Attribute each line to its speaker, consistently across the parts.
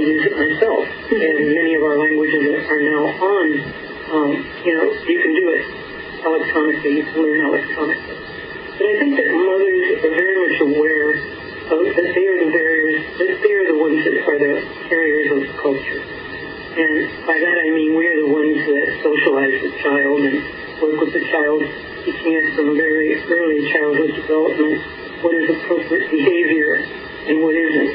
Speaker 1: use it myself, and many of our languages are now on, you can do it electronically, you can learn electronically. But I think that mothers are very much aware that they are the ones that are the carriers of the culture. And by that I mean we are the ones that socialize the child and work with the child, teaching it from very early childhood development what is appropriate behavior and what isn't.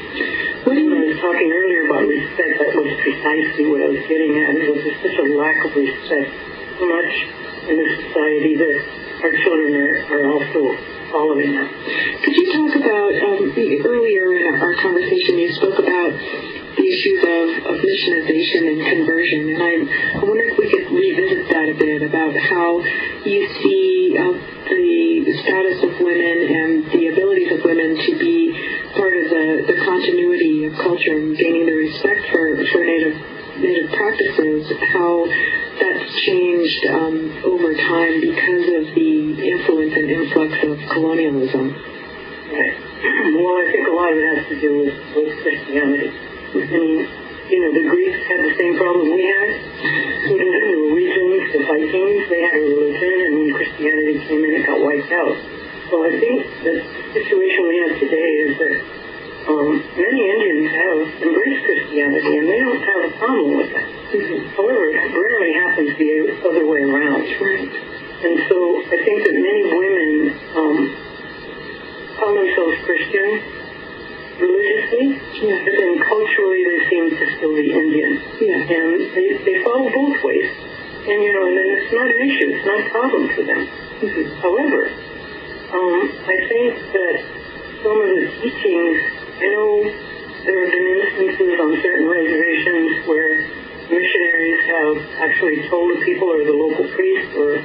Speaker 1: When I was talking earlier about respect, that was precisely what I was getting at. There's such a lack of respect so much in this society that our children are also following that.
Speaker 2: Could you talk about, earlier in our conversation, you spoke about the issues of missionization and conversion, and I wonder if we could revisit that a bit about how you see the status of women and the abilities of women to be part of the continuity of culture and gaining the respect for native practices, how that's changed over time because of the influence and influx of colonialism.
Speaker 1: Right. Well, I think a lot of it has to do with Christianity. I mean, the Greeks had the same problem we had. So did the Norwegians, the Vikings, they had a religion, and when Christianity came in, it got wiped out. So I think the situation we have today is that many Indians have embraced Christianity, and they don't have a problem with that. However, it rarely happens the other way around.
Speaker 2: Right.
Speaker 1: And so I think that many women call themselves Christian religiously, but then culturally they seem to still be Indian.
Speaker 2: Yeah.
Speaker 1: And they follow both ways. And, and then it's not an issue. It's not a problem for them. However, I think that some of the teachings, I know there have been instances on certain reservations where missionaries have actually told the people, or the local priest or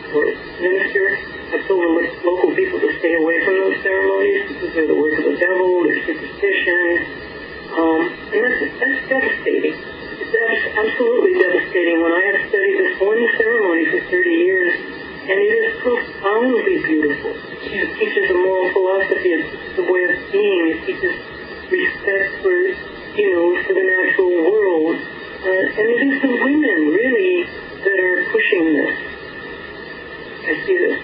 Speaker 1: minister have told the local people to stay away from those ceremonies because they're the work of the devil, they're superstition, and that's devastating. It's absolutely devastating. When I have studied this one ceremony for 30 years, and it is profoundly beautiful. It teaches a moral philosophy, it's a way of being, it teaches respect for the natural world. And it is the women, really, that are pushing this. I see this.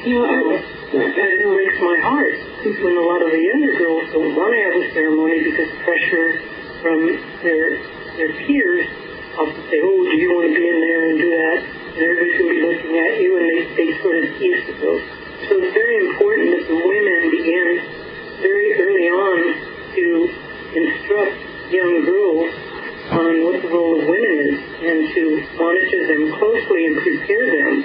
Speaker 1: And it breaks my heart when a lot of the younger girls don't want to have a ceremony because pressure from their peers often say, oh, do you want to be in there and do that? And everybody's going to be looking at you, and they sort of tease the girls. So it's very important that the women begin very early on to instruct young girls on what the role of women is and to monitor them closely and prepare them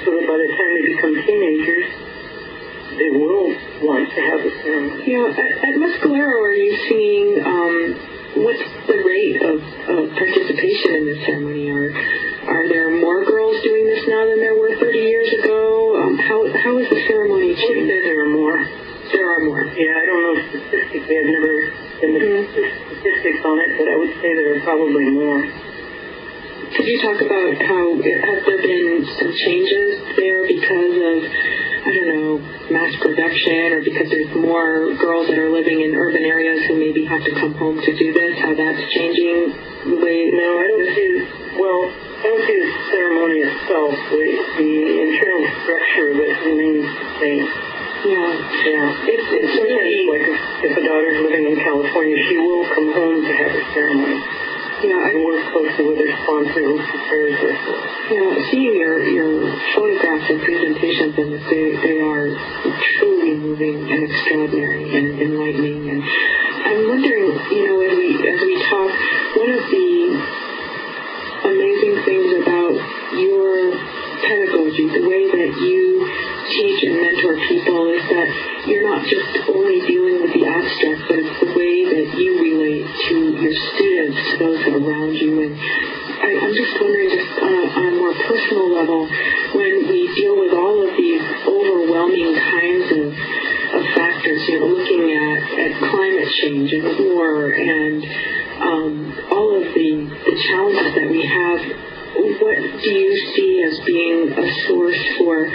Speaker 1: so that by the time they become teenagers, they will want to have a ceremony.
Speaker 2: At Mescalero, are you seeing what's the rate of participation in this ceremony? Are there more girls doing this now than there were 30 years ago? How is the ceremony changing?
Speaker 1: There are more.
Speaker 2: There are more.
Speaker 1: Yeah, I don't know statistically. I've never done the statistics on it, but I would say there are probably more.
Speaker 2: Could you talk about have there been some changes there because of, mass production, or because there's more girls that are living in urban areas who maybe have to come home to do this, how that's changing the way?
Speaker 1: No, I don't see the ceremony itself. The internal structure of it remains the same.
Speaker 2: Yeah. It's really
Speaker 1: like if a daughter's living in California, she will come home to have her ceremony. I work closely with her sponsor who prepares her.
Speaker 2: Seeing your photographs and presentations on this, they are truly moving and extraordinary and enlightening. And I'm wondering, as we talk, one of the amazing things about your pedagogy, the way that you teach and mentor people, is that you're not just only dealing with the abstract, but it's the way that you relate to your students, to those around you. And I'm just wondering, just on a more personal level, when we deal with all of these overwhelming kinds of factors, looking at climate change and war and all of the challenges that we have, what do you see as being a source for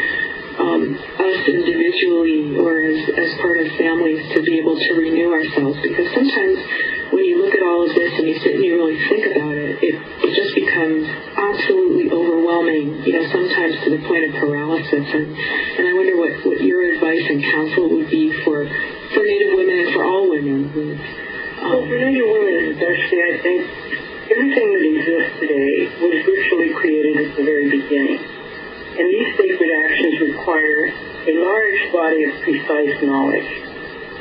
Speaker 2: us individually or as part of families to be able to renew ourselves? Because sometimes when you look at all of this and you sit and you really think about it, it just becomes absolutely overwhelming, sometimes to the point of paralysis. And I wonder what your advice and counsel would be for Native women and for all women.
Speaker 1: Well, for Native women especially, I think everything that exists today was virtually created at the very beginning. And these sacred actions require a large body of precise knowledge.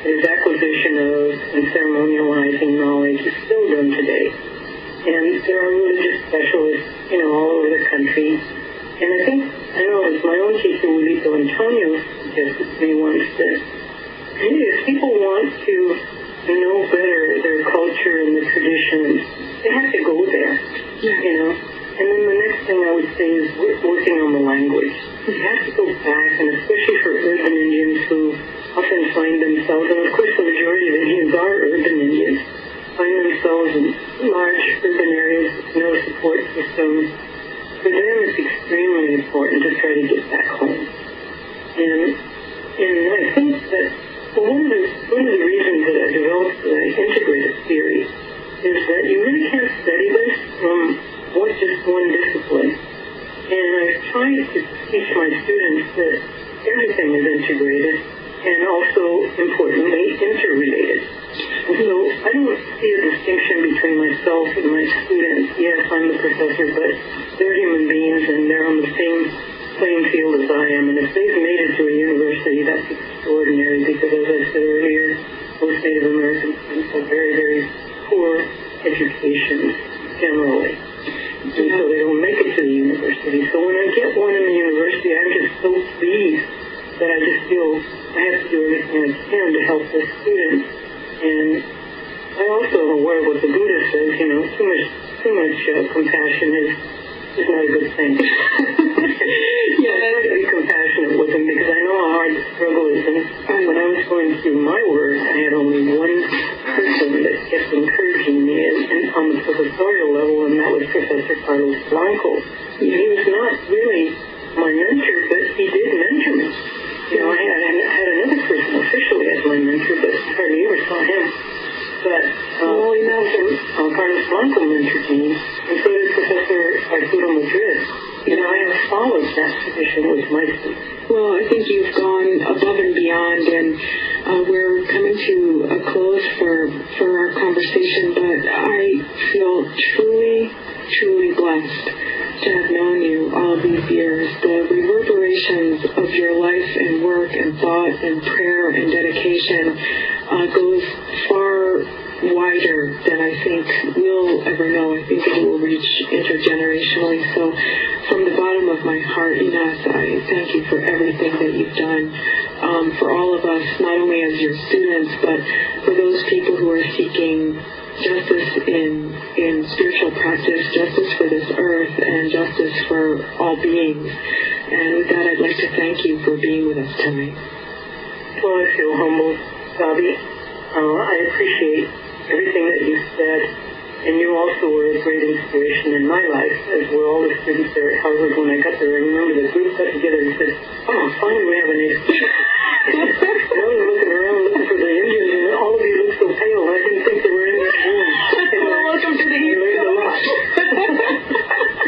Speaker 1: There's acquisition of and ceremonializing knowledge is still done today. And there are religious specialists, all over the country. And I know as my own teacher, Wilito Antonio, suggested to me once that if people want to know better their culture and the traditions, they have to go there, And then the next thing I would say is working on the language. You have to go back, and especially for urban Indians who often find themselves, and of course the majority of Indians are urban Indians, find themselves in large urban areas with no support systems. For them it's extremely important to try to get back home. And I think that one of the reasons that I developed the integrative theory is that you really can't study this from just one discipline. And I've tried to teach my students that everything is integrated and also, importantly, interrelated. And so I don't see a distinction between myself and my students. Yes, I'm the professor, but they're human beings and they're on the same playing field as I am. And if they've made it to a university, that's extraordinary because, as I said earlier, most Native American students have very, very poor educations generally. And so they don't make it to the university. So when I get one in the university, I'm just so pleased that I just feel I have to do everything I can to help the students. And I also am aware of what the Buddha says, too much compassion is not a good thing. I try to be compassionate with them because I know how hard the struggle is. And when I was going through my work, I had only one person that kept encouraging me and on the professorial level, and that was Professor Carlos Blanco. He was not really my mentor, but he did mentor me. I had another person officially as my mentor, but I hardly ever saw him. But Carlos Blanco mentored me, and so did Professor Arturo Madrid. I have followed that tradition with my students.
Speaker 2: Well, I think you've gone above and beyond, and we're coming to a close for our conversation, but I feel truly, truly blessed to have known you all these years. The reverberations of your life and work and thought and prayer and dedication goes far wider than I think we'll ever know. I think it will reach intergenerationally. So from the bottom of my heart, Ines, I thank you for everything that you've done for all of us, not only as your students, but for those people who are seeking justice in spiritual practice, justice for this earth, and justice for all beings. And with that, I'd like to thank you for being with us tonight.
Speaker 1: Well, I feel humbled, Bobby. I appreciate everything that you said, and you also were a great inspiration in my life, as were all the students there at Harvard. When I got there, I remember the group got together and said, finally we have an Native speaker. I was looking around looking for the Indians, and all of you look so pale. I didn't think they were in this room.
Speaker 2: Welcome to the
Speaker 1: I learned a lot.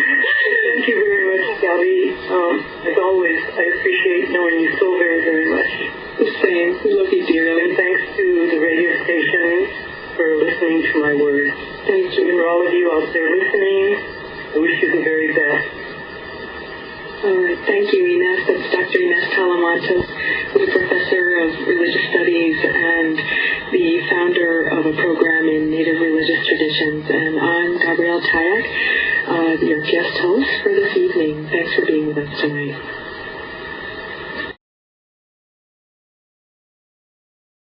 Speaker 1: Thank you very much, Gabby. As always, I appreciate knowing you so very, very much.
Speaker 2: The same. We love you dearly.
Speaker 1: And thanks to the radio station for listening to my words.
Speaker 2: Thank you.
Speaker 1: And for all of you out there listening, I wish you the very best.
Speaker 2: All right. Thank you, Ines. That's Dr. Ines Talamantes, who's a professor of religious studies and the founder of a program in Native religious traditions. And I'm Gabrielle Tayak, your guest host for this evening. Thanks for being with us tonight.